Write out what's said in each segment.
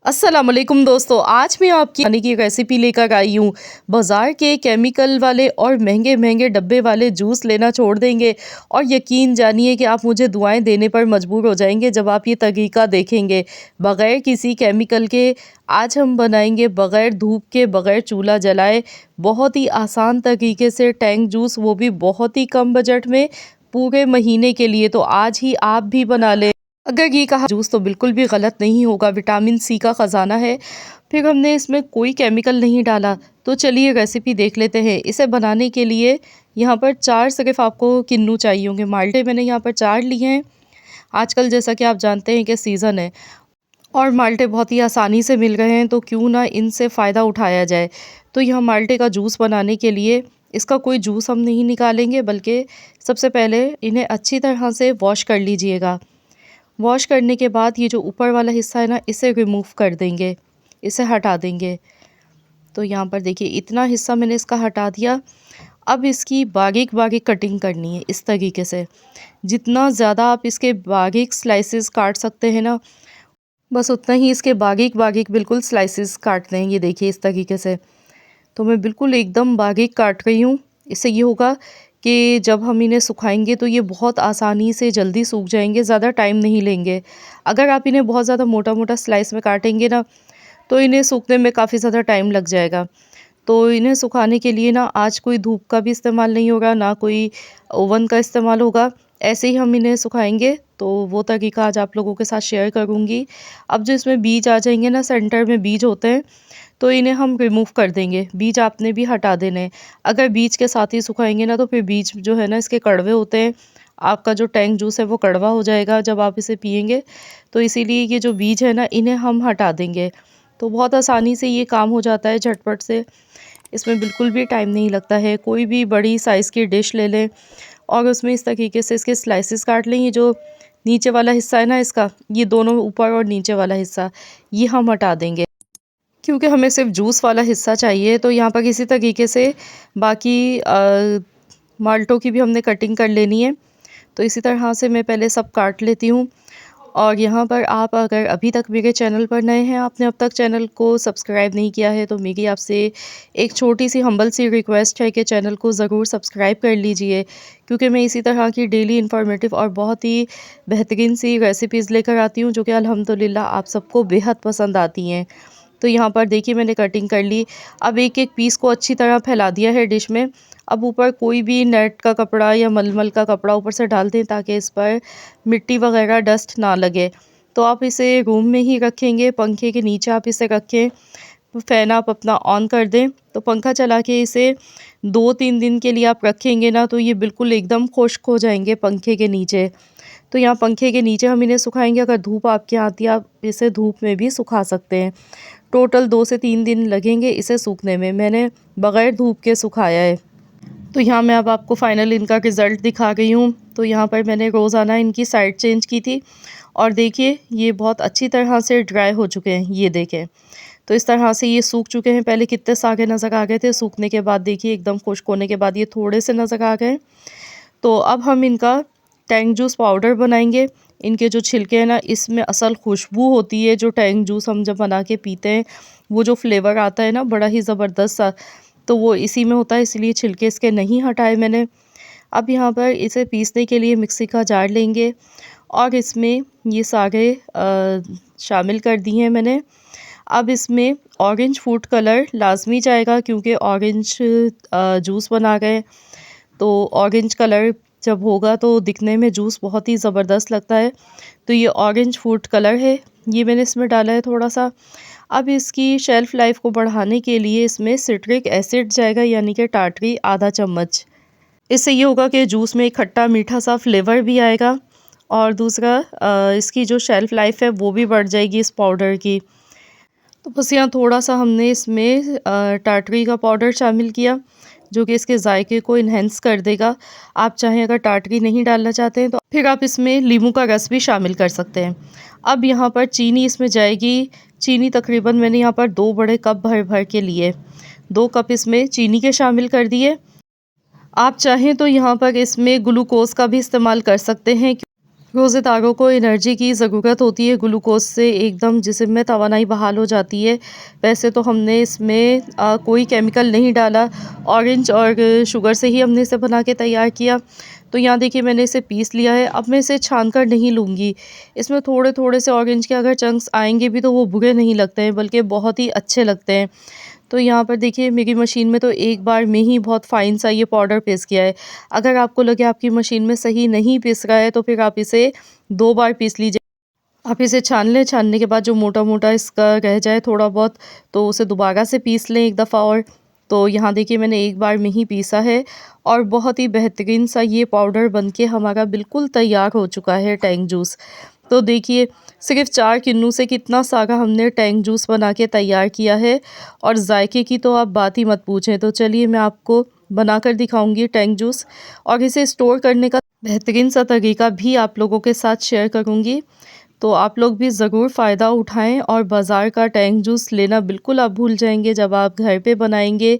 अस्सलामुअलैकुम दोस्तों, आज मैं आपकी खाने की रेसिपी लेकर आई हूँ। बाज़ार के केमिकल वाले और महंगे महंगे डब्बे वाले जूस लेना छोड़ देंगे और यकीन जानिए कि आप मुझे दुआएं देने पर मजबूर हो जाएंगे जब आप ये तरीका देखेंगे। बग़ैर किसी केमिकल के आज हम बनाएंगे, बग़ैर धूप के, बग़ैर चूल्हा जलाए, बहुत ही आसान तरीके से टैंग जूस, वो भी बहुत ही कम बजट में, पूरे महीने के लिए। तो आज ही आप भी बना लें। अगर ये कहा जूस तो बिल्कुल भी गलत नहीं होगा, विटामिन सी का ख़जाना है। फिर हमने इसमें कोई केमिकल नहीं डाला। तो चलिए रेसिपी देख लेते हैं। इसे बनाने के लिए यहाँ पर 4 सिर्फ़ आपको किन्नू चाहिए होंगे। माल्टे मैंने यहाँ पर 4 लिए हैं। आजकल जैसा कि आप जानते हैं कि सीज़न है और माल्टे बहुत ही आसानी से मिल रहे हैं, तो क्यों ना इनसे फ़ायदा उठाया जाए। तो यहाँ माल्टे का जूस बनाने के लिए इसका कोई जूस हम नहीं निकालेंगे, बल्कि सबसे पहले इन्हें अच्छी तरह से वॉश कर लीजिएगा। वॉश करने के बाद ये जो ऊपर वाला हिस्सा है ना, इसे रिमूव कर देंगे, इसे हटा देंगे। तो यहाँ पर देखिए इतना हिस्सा मैंने इसका हटा दिया। अब इसकी बारीक बारीक कटिंग करनी है इस तरीके से। जितना ज़्यादा आप इसके बारीक स्लाइसेस काट सकते हैं ना, बस उतना ही इसके बारीक बारीक बिल्कुल स्लाइसेस काट दें। ये देखिए इस तरीके से। तो मैं बिल्कुल एकदम बारीक काट रही हूँ। इससे ये होगा कि जब हम इन्हें सुखाएंगे तो ये बहुत आसानी से जल्दी सूख जाएंगे, ज़्यादा टाइम नहीं लेंगे। अगर आप इन्हें बहुत ज़्यादा मोटा मोटा स्लाइस में काटेंगे ना, तो इन्हें सूखने में काफ़ी ज़्यादा टाइम लग जाएगा। तो इन्हें सुखाने के लिए ना आज कोई धूप का भी इस्तेमाल नहीं होगा, ना कोई ओवन का इस्तेमाल होगा। ऐसे ही हम इन्हें सुखाएंगे। तो वो तरीका आज आप लोगों के साथ शेयर करूँगी। अब जो इसमें बीज आ जाएंगे ना, सेंटर में बीज होते हैं, तो इन्हें हम रिमूव कर देंगे। बीज आपने भी हटा देने हैं। अगर बीज के साथ ही सुखाएंगे ना, तो फिर बीज जो है ना इसके कड़वे होते हैं। आपका जो टैंग जूस है वो कड़वा हो जाएगा जब आप इसे पिएंगे। तो इसीलिए ये जो बीज है ना, इन्हें हम हटा देंगे। तो बहुत आसानी से ये काम हो जाता है, झटपट से। इसमें बिल्कुल भी टाइम नहीं लगता है। कोई भी बड़ी साइज़ की डिश ले लें और उसमें इस तरीके से इसके स्लाइसेस काट लें। ये जो नीचे वाला हिस्सा है ना इसका, ये दोनों ऊपर और नीचे वाला हिस्सा, ये हम हटा देंगे, क्योंकि हमें सिर्फ जूस वाला हिस्सा चाहिए। तो यहाँ पर इसी तरीके से बाकी माल्टों की भी हमने कटिंग कर लेनी है। तो इसी तरह से मैं पहले सब काट लेती हूँ। और यहाँ पर आप अगर अभी तक मेरे चैनल पर नए हैं, आपने अब तक चैनल को सब्सक्राइब नहीं किया है, तो मेरी आपसे एक छोटी सी हम्बल सी रिक्वेस्ट है कि चैनल को ज़रूर सब्सक्राइब कर लीजिए, क्योंकि मैं इसी तरह की डेली इन्फॉर्मेटिव और बहुत ही बेहतरीन सी रेसिपीज़ लेकर आती हूँ, जो कि अल्हम्दुलिल्लाह आप सबको बेहद पसंद आती हैं। तो यहाँ पर देखिए मैंने कटिंग कर ली। अब एक एक पीस को अच्छी तरह फैला दिया है डिश में। अब ऊपर कोई भी नेट का कपड़ा या मलमल का कपड़ा ऊपर से डाल दें, ताकि इस पर मिट्टी वगैरह डस्ट ना लगे। तो आप इसे रूम में ही रखेंगे, पंखे के नीचे आप इसे रखें। फ़ैन आप अपना ऑन कर दें। तो पंखा चला के इसे 2-3 दिन के लिए आप रखेंगे ना, तो ये बिल्कुल एकदम खुश्क हो जाएंगे पंखे के नीचे। तो यहाँ पंखे के नीचे हम इन्हें सुखाएंगे। अगर धूप आपके यहाँ आती है, आप इसे धूप में भी सुखा सकते हैं। टोटल 2 से 3 दिन लगेंगे इसे सूखने में। मैंने बग़ैर धूप के सुखाया है। तो यहाँ मैं अब आपको फ़ाइनल इनका रिज़ल्ट दिखा गई हूँ। तो यहाँ पर मैंने रोज़ाना इनकी साइड चेंज की थी और देखिए ये बहुत अच्छी तरह से ड्राई हो चुके हैं, ये देखें। तो इस तरह से ये सूख चुके हैं। पहले कितने सागे नज़र आ गए थे, सूखने के बाद देखिए एकदम खुश्क होने के बाद ये थोड़े से नज़र आ गए। तो अब हम इनका टैंग जूस पाउडर बनाएंगे। इनके जो छिलके हैं ना, इसमें असल खुशबू होती है। जो टैंग जूस हम जब बना के पीते हैं, वो जो फ्लेवर आता है ना, बड़ा ही ज़बरदस्त सा, तो वो इसी में होता है। इसलिए छिलके इसके नहीं हटाए मैंने। अब यहाँ पर इसे पीसने के लिए मिक्सी का जार लेंगे और इसमें ये सारे शामिल कर दिए हैं मैंने। अब इसमें ऑरेंज फूड कलर लाजमी जाएगा, क्योंकि ऑरेंज जूस बना गए, तो ऑरेंज कलर जब होगा तो दिखने में जूस बहुत ही ज़बरदस्त लगता है। तो ये ऑरेंज फूड कलर है, ये मैंने इसमें डाला है थोड़ा सा। अब इसकी शेल्फ़ लाइफ को बढ़ाने के लिए इसमें सिट्रिक एसिड जाएगा, यानी कि टाटरी आधा चम्मच। इससे ये होगा कि जूस में एक खट्टा मीठा सा फ्लेवर भी आएगा और दूसरा इसकी जो शेल्फ़ लाइफ है वो भी बढ़ जाएगी इस पाउडर की। तो बस यहाँ थोड़ा सा हमने इसमें टाटरी का पाउडर शामिल किया, जो कि इसके जायके को इन्हेंस कर देगा। आप चाहें अगर टाटरी नहीं डालना चाहते हैं, तो फिर आप इसमें नींबू का रस भी शामिल कर सकते हैं। अब यहाँ पर चीनी इसमें जाएगी। चीनी तकरीबन मैंने यहाँ पर 2 बड़े कप भर भर के लिए 2 कप इसमें चीनी के शामिल कर दिए। आप चाहें तो यहाँ पर इसमें ग्लूकोज़ का भी इस्तेमाल कर सकते हैं। रोज़ेदारों को एनर्जी की ज़रूरत होती है ग्लूकोज़ से एकदम जिस्म में तवानाई बहाल हो जाती है। वैसे तो हमने इसमें कोई केमिकल नहीं डाला, ऑरेंज और शुगर से ही हमने इसे बना के तैयार किया। तो यहाँ देखिए मैंने इसे पीस लिया है, अब मैं इसे छान कर नहीं लूँगी। इसमें थोड़े-थोड़े से ऑरेंज के अगर चंक्स आएँगे भी तो वो बुरे नहीं लगते हैं, बल्कि बहुत ही अच्छे लगते हैं। तो यहाँ पर देखिए मेरी मशीन में तो एक बार में ही बहुत फ़ाइन सा ये पाउडर पिस गया है। अगर आपको लगे आपकी मशीन में सही नहीं पिस रहा है तो फिर आप इसे 2 बार पीस लीजिए। आप इसे छान लें, छानने के बाद जो मोटा-मोटा इसका रह जाए थोड़ा बहुत तो उसे दोबारा से पीस लें एक दफ़ा और। तो यहाँ देखिए मैंने एक बार में ही पीसा है और बहुत ही बेहतरीन सा ये पाउडर बन के हमारा बिल्कुल तैयार हो चुका है टैंग जूस। तो देखिए सिर्फ़ 4 किन्नू से कितना सारा हमने टैंग जूस बना के तैयार किया है और जायके की तो आप बात ही मत पूछें। तो चलिए मैं आपको बनाकर दिखाऊँगी टैंग जूस और इसे स्टोर करने का बेहतरीन सा तरीका भी आप लोगों के साथ शेयर करूँगी। तो आप लोग भी ज़रूर फ़ायदा उठाएँ और बाज़ार का टैंग जूस लेना बिल्कुल आप भूल जाएँगे जब आप घर पे बनाएँगे।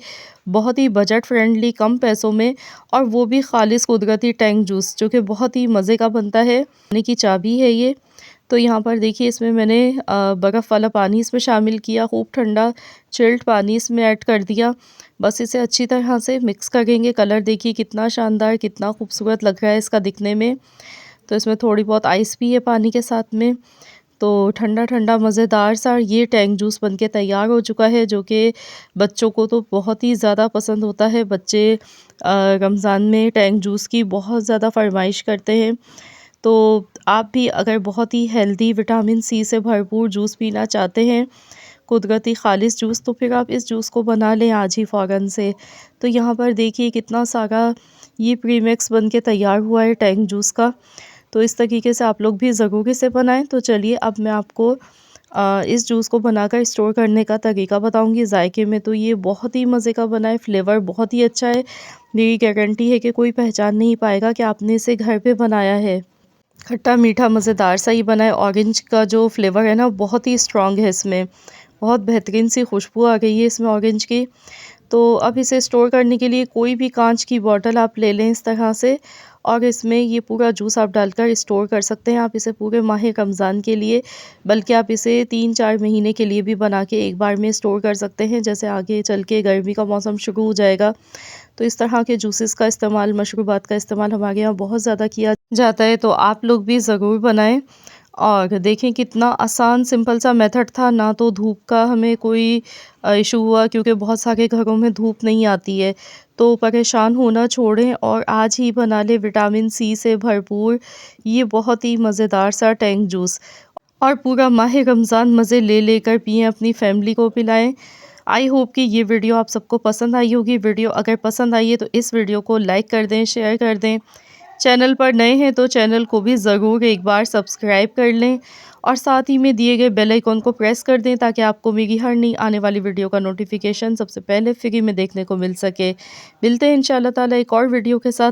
बहुत ही बजट फ्रेंडली कम पैसों में और वो भी ख़ालिस कुदरती टैंग जूस जो कि बहुत ही मज़े का बनता है। पानी की चाबी है ये। तो यहाँ पर देखिए इसमें मैंने बर्फ़ वाला पानी इसमें शामिल किया, खूब ठंडा चिल्ड पानी इसमें ऐड कर दिया। बस इसे अच्छी तरह से मिक्स करेंगे। कलर देखिए कितना शानदार, कितना खूबसूरत लग रहा है इसका दिखने में। तो इसमें थोड़ी बहुत आइस भी है पानी के साथ में। तो ठंडा-ठंडा मज़ेदार सा ये टैंग जूस बन के तैयार हो चुका है जो कि बच्चों को तो बहुत ही ज़्यादा पसंद होता है। बच्चे रमज़ान में टैंग जूस की बहुत ज़्यादा फ़रमाइश करते हैं। तो आप भी अगर बहुत ही हेल्दी विटामिन सी से भरपूर जूस पीना चाहते हैं, कुदरती ख़ालिस जूस, तो फिर आप इस जूस को बना लें आज ही फ़ौरन से। तो यहाँ पर देखिए कितना सारा ये प्रीमिक्स बन के तैयार हुआ है टैंग जूस का। तो इस तरीके से आप लोग भी ज़रूर इसे बनाएँ। तो चलिए अब मैं आपको इस जूस को बनाकर स्टोर करने का तरीका बताऊँगी। जायके में तो ये बहुत ही मज़े का बना है, फ्लेवर बहुत ही अच्छा है। मेरी गारंटी है कि कोई पहचान नहीं पाएगा कि आपने इसे घर पे बनाया है। खट्टा मीठा मज़ेदार सा ही बना है। ऑरेंज का जो फ्लेवर है ना बहुत ही स्ट्रॉन्ग है इसमें। बहुत बेहतरीन सी खुशबू आ गई है इसमें ऑरेंज की। तो अब इसे स्टोर करने के लिए कोई भी कांच की बॉटल आप ले लें इस तरह से और इसमें ये पूरा जूस आप डालकर स्टोर कर सकते हैं। आप इसे पूरे माह रमज़ान के लिए बल्कि आप इसे 3-4 महीने के लिए भी बना के एक बार में स्टोर कर सकते हैं। जैसे आगे चल के गर्मी का मौसम शुरू हो जाएगा तो इस तरह के जूसेस का इस्तेमाल, मशरूबात का इस्तेमाल हमारे यहाँ बहुत ज़्यादा किया जाता है। तो आप लोग भी ज़रूर बनाएँ और देखें कितना आसान सिंपल सा मेथड था। ना तो धूप का हमें कोई इशू हुआ क्योंकि बहुत सारे घरों में धूप नहीं आती है। तो परेशान होना छोड़ें और आज ही बना लें विटामिन सी से भरपूर ये बहुत ही मज़ेदार सा टैंग जूस और पूरा माह रमज़ान मज़े ले लेकर पिएँ, अपनी फैमिली को पिलाएँ। आई होप कि ये वीडियो आप सबको पसंद आई होगी। वीडियो अगर पसंद आई है तो इस वीडियो को लाइक कर दें, शेयर कर दें। चैनल पर नए हैं तो चैनल को भी ज़रूर एक बार सब्सक्राइब कर लें और साथ ही में दिए गए बेल आइकन को प्रेस कर दें ताकि आपको मेरी हर नई आने वाली वीडियो का नोटिफिकेशन सबसे पहले फ्री में देखने को मिल सके। मिलते हैं इंशाल्लाह ताला एक और वीडियो के साथ।